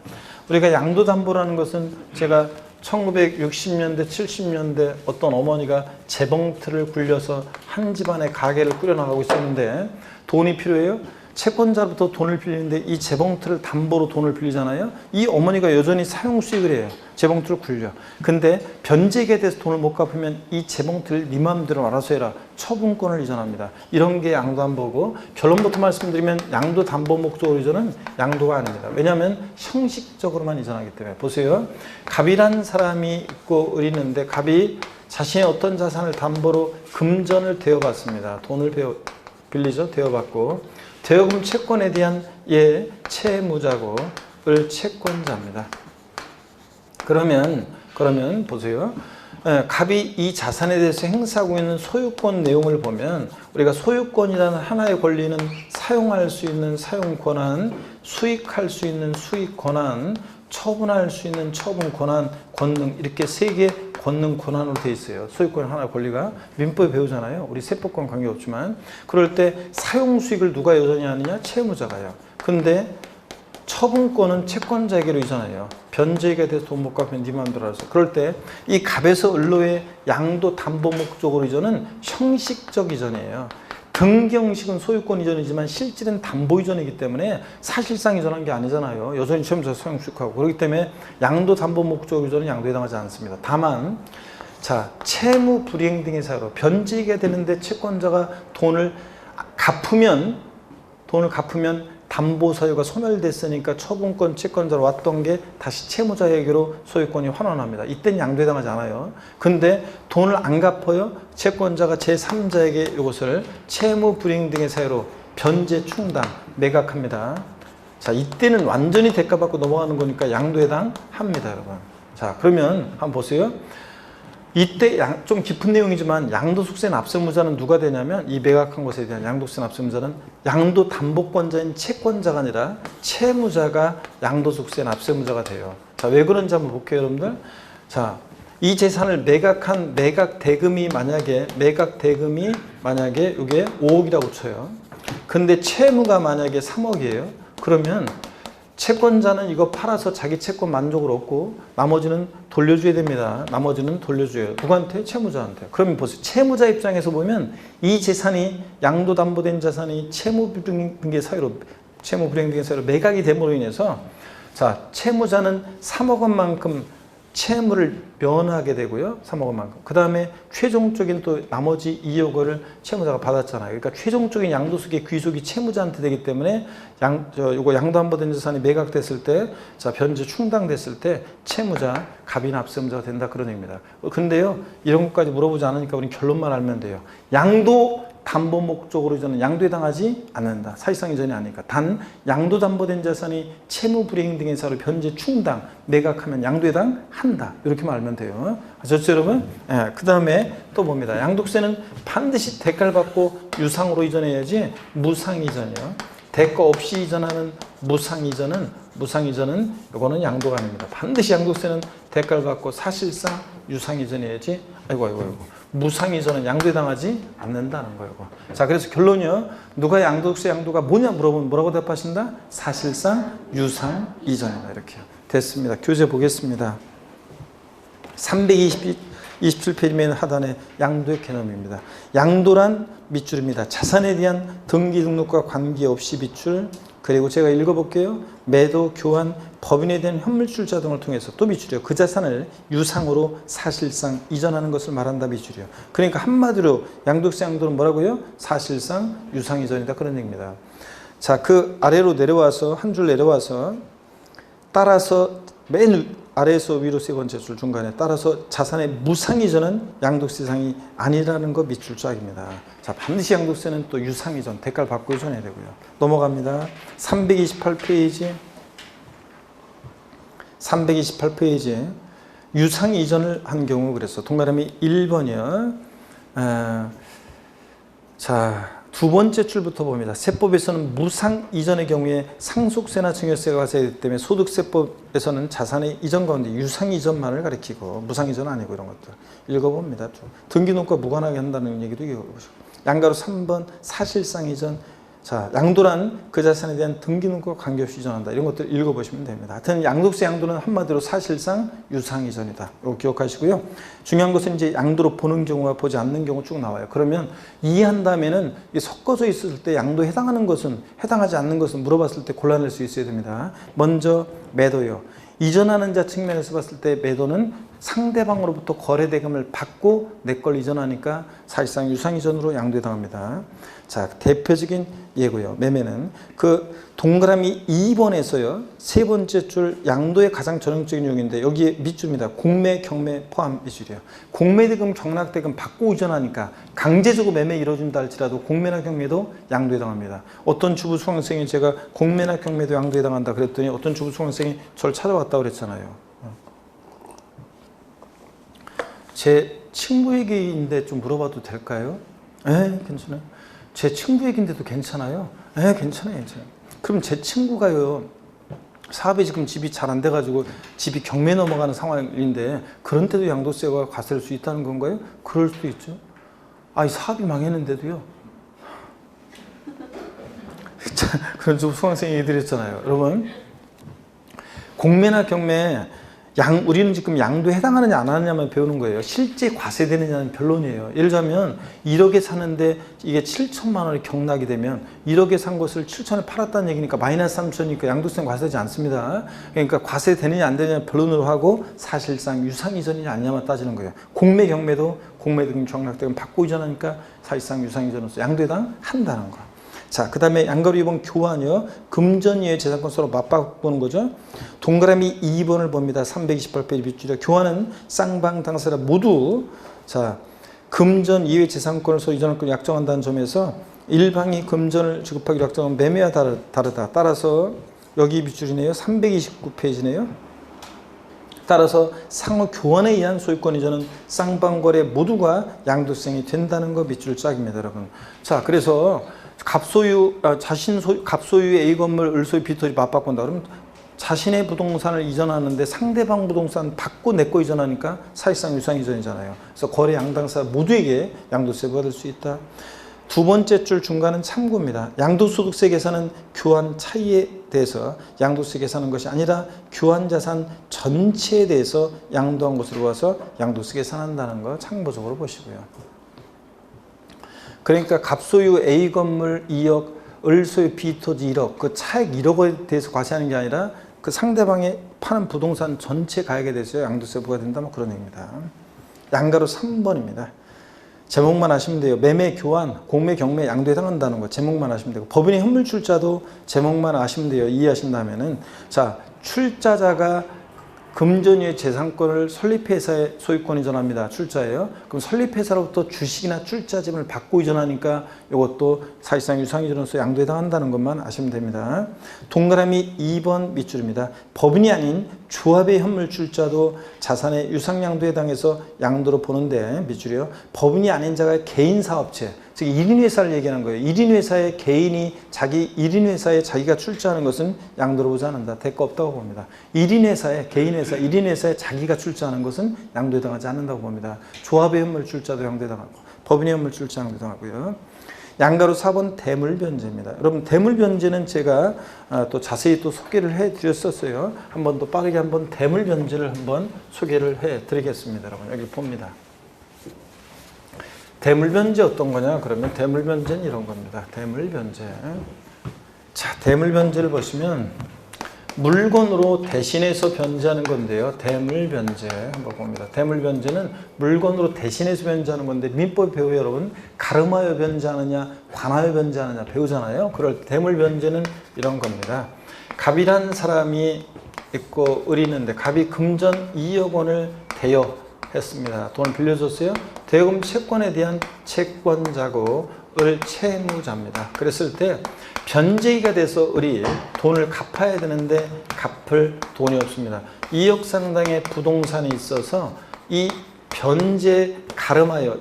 Speaker 1: 우리가 양도 담보라는 것은 제가 1960년대, 70년대 어떤 어머니가 재봉틀을 굴려서 한 집안의 가게를 꾸려나가고 있었는데 돈이 필요해요. 채권자로부터 돈을 빌리는데 이 재봉틀을 담보로 돈을 빌리잖아요. 이 어머니가 여전히 사용 수익을 해요. 재봉틀을 굴려. 근데 변제액에 대해서 돈을 못 갚으면 이 재봉틀 네 마음대로 알아서 해라. 처분권을 이전합니다. 이런 게 양도담보고 결론부터 말씀드리면 양도담보 목적으로 이전은 양도가 아닙니다. 왜냐하면 형식적으로만 이전하기 때문에. 보세요. 갑이란 사람이 있고 있는데 갑이 자신의 어떤 자산을 담보로 금전을 대여받습니다. 돈을 빌리죠. 대여받고 대여금 채권에 대한 채무자고 을 채권자입니다. 그러면 보세요. 갑이 이 자산에 대해서 행사하고 있는 소유권 내용을 보면 우리가 소유권이라는 하나의 권리는 사용할 수 있는 사용 권한, 수익할 수 있는 수익 권한, 처분할 수 있는 처분 권한, 권능 이렇게 세 개의 권능 권한으로 되어 있어요. 소유권 하나의 권리가 민법에 배우잖아요. 우리 세법과는 관계없지만 그럴 때 사용 수익을 누가 여전히 하느냐? 채무자가요. 근데 처분권은 채권자에게로 이전해요. 변제액에 대해서 돈 못 갚으면 네 마음대로 알아서. 그럴 때 이 갑에서 을로의 양도 담보 목적으로 이전은 형식적 이전이에요. 등기 형식은 소유권 이전이지만 실질은 담보 이전이기 때문에 사실상 이전한 게 아니잖아요. 여전히 채무자 소용 수익하고. 그렇기 때문에 양도 담보 목적으로 이전은 양도에 해당하지 않습니다. 다만 채무 불이행 등의 사유로 변제액이 되는데 채권자가 돈을 갚으면 담보 사유가 소멸됐으니까 처분권 채권자로 왔던 게 다시 채무자에게로 소유권이 환원합니다. 이때는 양도에 해당하지 않아요. 근데 돈을 안 갚아요. 채권자가 제3자에게 이것을 채무 불이행 등의 사유로 변제 충당 매각합니다. 자, 이때는 완전히 대가받고 넘어가는 거니까 양도에 해당합니다, 여러분. 자, 그러면 한번 보세요. 이때 좀 깊은 내용이지만 양도소득세 납세무자는 누가 되냐면 이 매각한 것에 대한 양도소득세 납세무자는 양도담보권자인 채권자가 아니라 채무자가 양도소득세 납세무자가 돼요. 자, 왜 그런지 한번 볼게요, 여러분들. 자, 이 재산을 매각한 매각 대금이 만약에 이게 5억이라고 쳐요. 근데 채무가 만약에 3억이에요. 그러면 채권자는 이거 팔아서 자기 채권 만족을 얻고 나머지는 돌려줘야 됩니다. 나머지는 돌려줘요. 누구한테? 채무자한테. 그러면 보세요. 채무자 입장에서 보면 이 재산이 양도담보된 자산이 채무 불이행 등의 사유로 매각이 됨으로 인해서 자, 채무자는 3억 원만큼 채무를 면하게 되고요. 3억 원만큼. 그 다음에 최종적인 또 나머지 2억 원을 채무자가 받았잖아요. 그러니까 최종적인 양도소득의 귀속이 채무자한테 되기 때문에 요거 양도담보된 자산이 매각됐을 때, 자, 변제 충당됐을 때 채무자, 갑이 납세무자가 된다 그런 얘기입니다. 근데요, 이런 것까지 물어보지 않으니까 우린 결론만 알면 돼요. 양도 담보 목적으로 이전은 양도에 해당하지 않는다. 사실상 이전이 아니니까. 단 양도 담보된 자산이 채무 불이행 등의 사유로 변제 충당 매각하면 양도에 해당한다. 이렇게만 알면 돼요. 아셨죠, 여러분? 그 다음에 또 봅니다. 양도세는 반드시 대가를 받고 유상으로 이전해야지 무상 이전이요. 대가 없이 이전하는 무상 이전은 이거는 양도가 아닙니다. 반드시 양도세는 대가를 받고 사실상 유상 이전해야지. 아이고. 무상 이전은 양도에 해당하지 않는다는 거예요. 자, 그래서 결론이요. 누가 양도세 양도가 뭐냐 물어보면 뭐라고 답하신다? 사실상 유상 이전이다. 이렇게 됐습니다. 교재 보겠습니다. 327페이지 맨 하단에 양도의 개념입니다. 양도란 밑줄입니다. 자산에 대한 등기 등록과 관계없이 밑줄. 그리고 제가 읽어볼게요. 매도, 교환, 법인에 대한 현물출자 등을 통해서 또 밑줄이요. 그 자산을 유상으로 사실상 이전하는 것을 말한다 밑줄이요. 그러니까 한마디로 양도세 양도는 뭐라고요? 사실상 유상 이전이다 그런 얘기입니다. 자, 그 아래로 내려와서 한 줄 내려와서 따라서 맨 아래에서 위로 세 번째 줄 중간에 따라서 자산의 무상이전은 양도세상이 아니라는 거 밑줄 짝입니다. 자, 반드시 양도세는 또 유상이전, 대가를 받고 이전해야 되고요. 넘어갑니다. 328페이지. 328페이지. 유상 이전을 한 경우 그래서 동그라미 1번이요. 자, 두 번째 줄부터 봅니다. 세법에서는 무상 이전의 경우에 상속세나 증여세가 과세되기 때문에 소득세법에서는 자산의 이전 가운데 유상 이전만을 가리키고 무상 이전 아니고 이런 것들 읽어봅니다. 등기농과 무관하게 한다는 얘기도 읽어보시고. 양가로 3번 사실상 이전. 자, 양도란 그 자산에 대한 등기능과 관계없이 이전한다. 이런 것들 읽어보시면 됩니다. 하여튼 양도세 양도는 한마디로 사실상 유상 이전이다. 이거 기억하시고요. 중요한 것은 이제 양도로 보는 경우와 보지 않는 경우 쭉 나와요. 그러면 이해한 다음에는 섞어져 있을 때 양도에 해당하는 것은 해당하지 않는 것은 물어봤을 때 골라낼 수 있어야 됩니다. 먼저 매도요. 이전하는 자 측면에서 봤을 때 매도는 상대방으로부터 거래대금을 받고 내 걸 이전하니까 사실상 유상이전으로 양도에 해당합니다. 자, 대표적인 예고요. 매매는 그 동그라미 2번에서요. 세 번째 줄 양도의 가장 전형적인 용인데 여기에 밑줄입니다. 공매, 경매 포함 밑줄이에요. 공매대금, 경락대금 받고 이전하니까 강제적으로 매매 이루어진다 할지라도 공매나 경매도 양도에 해당합니다. 어떤 주부 수강생이 제가 공매나 경매도 양도에 해당한다 그랬더니 어떤 주부 수강생이 저를 찾아왔다고 그랬잖아요. 제 친구 얘기인데 좀 물어봐도 될까요? 네, 괜찮아요. 제 친구 얘기인데도 괜찮아요? 네, 괜찮아요. 그럼 제 친구가요, 사업이 지금 집이 잘 안 돼가지고 집이 경매 넘어가는 상황인데 그런 때도 양도세가 과세될 수 있다는 건가요? 그럴 수도 있죠. 아, 이 사업이 망했는데도요. 그런 좀 수강생이 얘기드렸잖아요. 여러분, 공매나 경매 우리는 지금 양도에 해당하느냐 안 하느냐만 배우는 거예요. 실제 과세되느냐는 변론이에요. 예를 들자면 1억에 사는데 이게 7천만 원이 경락이 되면 1억에 산 것을 7천에 팔았다는 얘기니까 마이너스 3천이니까 양도세는 과세되지 않습니다. 그러니까 과세되느냐 안 되느냐 변론으로 하고 사실상 유상이전이냐 아니냐만 따지는 거예요. 공매 경매도 공매대금 경락대금 받고 이전하니까 사실상 유상이전으로서 양도에 해당한다는 거. 자, 그 다음에 양가로 2번 교환이요. 금전 이외의 재산권 서로 맞바꾸는 거죠. 동그라미 2번을 봅니다. 328페이지 밑줄이요. 교환은 쌍방 당사자 모두 자 금전 이외의 재산권을 서로 이전할 걸 약정한다는 점에서 일방이 금전을 지급하기로 약정한 매매와 다르다. 따라서 여기 밑줄이네요. 329페이지네요. 따라서 상호 교환에 의한 소유권 이전은 쌍방거래 모두가 양도성이 된다는 거 밑줄 짝입니다, 여러분. 자, 그래서 갑소유의 A 건물, 을소유, B토지 맞바꾼다. 그러면 자신의 부동산을 이전하는데 상대방 부동산 받고 내 거 이전하니까 사실상 유상 이전이잖아요. 그래서 거래 양당사 모두에게 양도세 받을 수 있다. 두 번째 줄 중간은 참고입니다. 양도소득세 계산은 교환 차이에 대해서 양도세 계산하는 것이 아니라 교환 자산 전체에 대해서 양도한 것으로 봐서 양도세 계산한다는 거 참고적으로 보시고요. 그러니까 갑소유 A 건물 2억, 을소유 B 토지 1억, 그 차액 1억에 대해서 과세하는 게 아니라 그 상대방이 파는 부동산 전체 가액에 대해서 양도세 부과된다, 뭐 그런 얘기입니다. 양가로 3번입니다. 제목만 아시면 돼요. 매매, 교환, 공매, 경매, 양도에 해당한다는 거 제목만 아시면 되고 법인의 현물 출자도 제목만 아시면 돼요. 이해하신다면은 자, 출자자가 금전위의 재산권을 설립회사에 소유권 이전합니다. 출자예요. 그럼 설립회사로부터 주식이나 출자금을 받고 이전하니까 이것도 사실상 유상이전으로서 양도에 해당한다는 것만 아시면 됩니다. 동그라미 2번 밑줄입니다. 법인이 아닌 조합의 현물 출자도 자산의 유상양도에 해당해서 양도로 보는데 밑줄이요. 법인이 아닌 자가 개인 사업체, 즉 1인 회사를 얘기하는 거예요. 1인 회사에 개인이 자기 1인 회사에 자기가 출자하는 것은 양도로 보지 않는다. 대가 없다고 봅니다. 1인 회사에 개인 회사, 1인 회사에 자기가 출자하는 것은 양도에 해당하지 않는다고 봅니다. 조합의 현물 출자도 양도에 해당하고 법인의 현물 출자 양도에 해당하고요. 양가로 4번 대물변제입니다. 여러분, 대물변제는 제가 또 자세히 또 소개를 해 드렸었어요. 한번 더 빠르게 한번 대물변제를 한번 소개를 해 드리겠습니다. 여러분, 여기 봅니다. 대물변제 어떤 거냐? 그러면 대물변제는 이런 겁니다. 대물변제. 자, 대물변제를 보시면 물건으로 대신해서 변제하는 건데요. 대물변제 한번 봅니다. 대물변제는 물건으로 대신해서 변제하는 건데 민법 배우요, 여러분. 가름하여 변제하느냐, 관하여 변제하느냐 배우잖아요. 그럴 때 대물변제는 이런 겁니다. 갑이란 사람이 있고 을이 있는데 갑이 금전 2억 원을 대여했습니다. 돈을 빌려줬어요. 대여금 채권에 대한 채권자고 을 채무자입니다. 그랬을 때 변제기가 돼서 을이 돈을 갚아야 되는데 갚을 돈이 없습니다. 2억 상당의 부동산이 있어서 이 변제 가름하여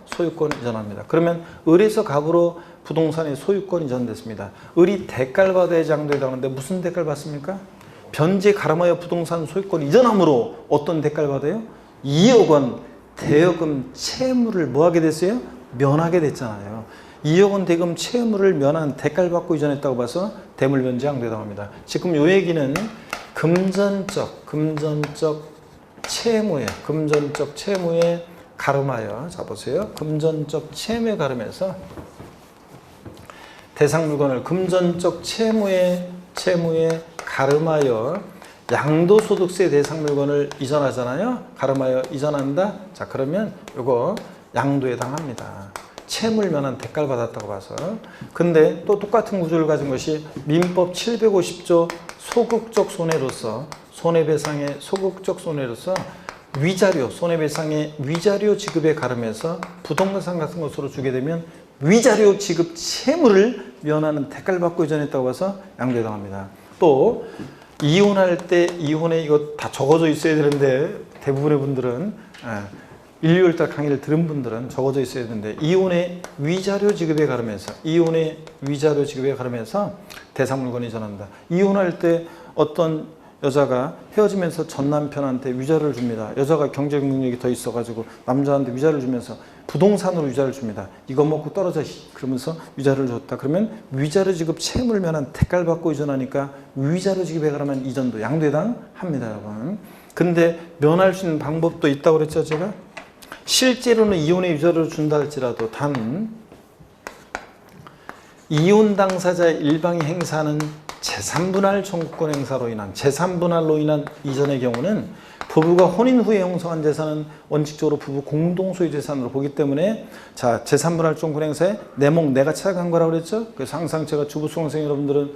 Speaker 1: 소유권 이전합니다. 그러면 을에서 갑으로 부동산의 소유권 이전됐습니다. 을이 대가를 받아야지 양도에 당하는데 무슨 대가를 받습니까? 변제 가름하여 부동산 소유권 이전함으로 어떤 대가를 받아요? 2억 원 대여금 채무를 뭐하게 됐어요? 면하게 됐잖아요. 2억 원 대금 채무를 면한 대가를 받고 이전했다고 봐서 대물변제 양도에 당합니다. 지금 이 얘기는 금전적 채무에 가름하여, 자 보세요. 금전적 채무에 가름해서 대상 물건을 금전적 채무에 가름하여 양도소득세 대상 물건을 이전하잖아요. 가름하여 이전한다. 자 그러면 이거 양도에 해당합니다. 채무를 면한 대가를 받았다고 봐서. 근데 또 똑같은 구조를 가진 것이 민법 750조 소극적 손해로서 손해배상의 소극적 손해로서 위자료, 손해배상의 위자료 지급에 가름해서 부동산 같은 것으로 주게 되면 위자료 지급 채무를 면하는 대가를 받고 이전했다고 봐서 양도에 해당합니다. 또 이혼할 때 이혼에 이거 다 적어져 있어야 되는데 대부분의 분들은 일요일달 강의를 들은 분들은 적어져 있어야 되는데 이혼의 위자료 지급에 가름해서 대상 물건이 이전한다. 이혼할 때 어떤 여자가 헤어지면서 전 남편한테 위자료를 줍니다. 여자가 경제적 능력이 더 있어가지고 남자한테 위자료를 주면서 부동산으로 위자료를 줍니다. 이거 먹고 떨어져 그러면서 위자료를 줬다. 그러면 위자료 지급 채무를 면한 대가를 받고 이전하니까 위자료 지급에 가르면 이전도 양도에 해당합니다, 여러분. 근데 면할 수 있는 방법도 있다고 그랬죠, 제가? 실제로는 이혼의 위자료를 준다 할지라도 단 이혼 당사자의 일방이 행사하는 재산분할 청구권 행사로 인한 재산분할로 인한 이전의 경우는 부부가 혼인 후에 형성한 재산은 원칙적으로 부부 공동소유 재산으로 보기 때문에 자 재산분할 청구권 행사에 내 목 내가 찾아간 거라고 그랬죠. 그래서 항상 제가 주부 수강생 여러분들은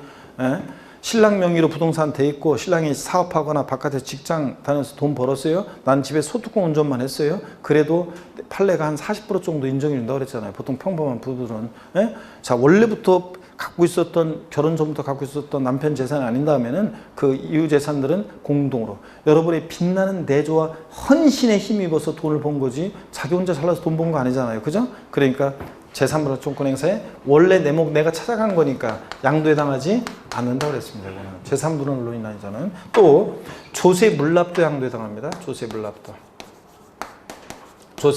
Speaker 1: 신랑 명의로 부동산 돼 있고 신랑이 사업하거나 바깥에 직장 다녀서 돈 벌었어요. 난 집에 소뚜껑 운전만 했어요. 그래도 판례가 한 40% 정도 인정이 된다고 그랬잖아요. 보통 평범한 부부들은. 자 원래부터 갖고 있었던 결혼 전부터 갖고 있었던 남편 재산이 아닌 다음에는 그 이후 재산들은 공동으로 여러분의 빛나는 내조와 헌신에 힘입어서 돈을 번 거지 자기 혼자 잘나서 돈 번 거 아니잖아요. 그죠? 그러니까 재산분할 청구권 행사에 원래 내 목 내가 찾아간 거니까 양도에 해당하지 않는다고 그랬습니다. 재산분할로 인한 이전은 또 조세 물납도 양도에 해당합니다. 조세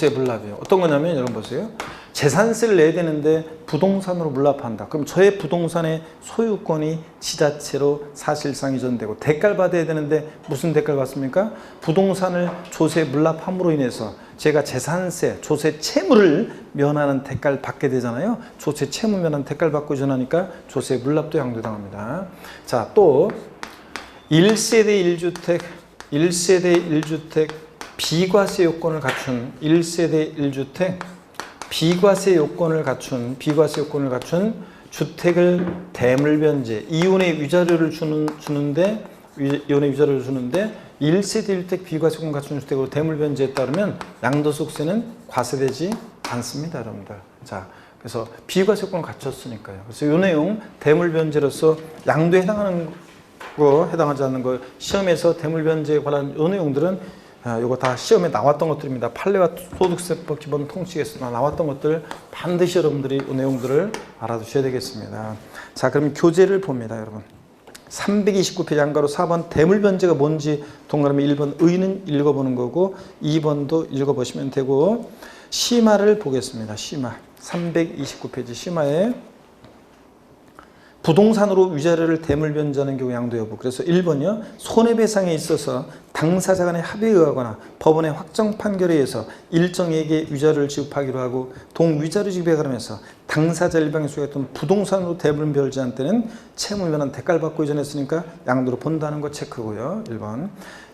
Speaker 1: 물납이요. 어떤 거냐면 여러분 보세요. 재산세를 내야 되는데 부동산으로 물납한다. 그럼 저의 부동산의 소유권이 지자체로 사실상 이전되고 대가를 받아야 되는데 무슨 대가를 받습니까? 부동산을 조세 물납함으로 인해서 제가 재산세, 조세 채무를 면하는 대가를 받게 되잖아요. 조세 채무 면하는 대가를 받고 이전하니까 조세 물납도 양도당합니다. 자, 또 1세대 1주택 비과세 요건을 갖춘 1세대 1주택 비과세 요건을 갖춘 주택을 대물변제 이혼의 위자료를 주는데 1세대 1주택 비과세 요건 갖춘 주택으로 대물변제했다 그러면 양도소득세는 과세되지 않습니다, 여러분들. 자, 그래서 비과세 요건을 갖췄으니까요. 그래서 이 내용 대물변제로서 양도에 해당하는 거, 해당하지 않는 거 시험에서 대물변제에 관한 이 내용들은 이거 다 시험에 나왔던 것들입니다. 판례와 소득세법 기본 통칙에서 나왔던 것들 반드시 여러분들이 이 내용들을 알아두셔야 되겠습니다. 자, 그럼 교재를 봅니다, 여러분. 329페이지 안가로 4번 대물변제가 뭔지 동그라미 1번 의는 읽어보는 거고 2번도 읽어보시면 되고 심화를 보겠습니다. 심화 329페이지 심화에 부동산으로 위자료를 대물변제하는 경우 양도 여부. 그래서 1번이요. 손해배상에 있어서 당사자 간의 합의에 의하거나 법원의 확정 판결에 의해서 일정에게 위자료를 지급하기로 하고 동위자료 지급에 관하면서 당사자 일방이 소유했던 부동산으로 대물변제한 때는 채무 면한 대가를 받고 이전했으니까 양도로 본다는 거 체크고요. 1번.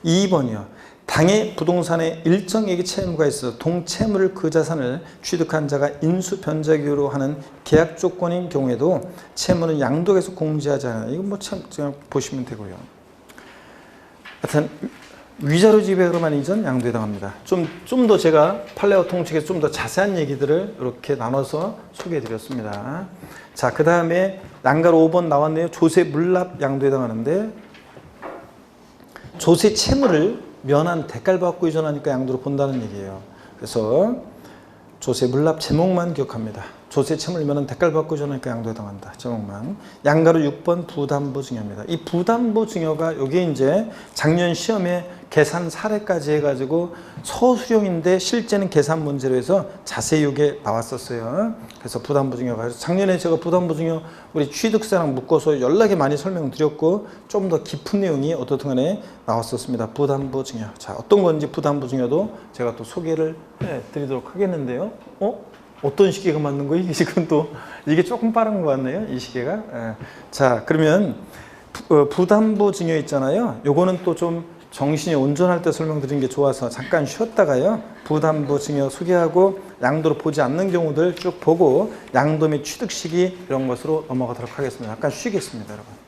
Speaker 1: 2번이요. 당의 부동산에 일정액의 채무가 있어 동채무를 그 자산을 취득한 자가 인수 변제기로 하는 계약 조건인 경우에도 채무는 양도에서 공제하지 않아요. 이건 뭐 참 보시면 되고요. 하여튼 위자료 지배로만 이전 양도에 해당합니다. 좀 더 제가 판례와 통칙에서 좀 더 자세한 얘기들을 이렇게 나눠서 소개해 드렸습니다. 자, 그 다음에 양가로 5번 나왔네요. 조세 물납 양도에 해당하는데 조세 채무를 면한 대가를 받고 이전하니까 양도로 본다는 얘기예요. 그래서 조세 물납 제목만 기억합니다. 조세 채무를 면한 대가를 받고 이전하니까 양도에 해당한다. 제목만. 양가로 6번 부담부 증여입니다. 이 부담부 증여가 여기 이제 작년 시험에 계산 사례까지 해가지고 서술형인데 실제는 계산 문제로 해서 자세히 이게 나왔었어요. 그래서 부담부 증여가 작년에 제가 부담부 증여 우리 취득세랑 묶어서 연락에 많이 설명드렸고 좀 더 깊은 내용이 어떻든 간에 나왔었습니다. 부담부 증여. 자, 어떤 건지 부담부 증여도 제가 또 소개를 해드리도록 하겠는데요. 어떤 시계가 맞는 거예요? 지금 또 이게 조금 빠른 것 같네요. 이 시계가. 자, 그러면 부담부 증여 있잖아요. 요거는 또 좀 정신이 온전할 때 설명드린 게 좋아서 잠깐 쉬었다가요. 부담부 증여 소개하고 양도로 보지 않는 경우들 쭉 보고 양도 및 취득 시기 이런 것으로 넘어가도록 하겠습니다. 잠깐 쉬겠습니다, 여러분.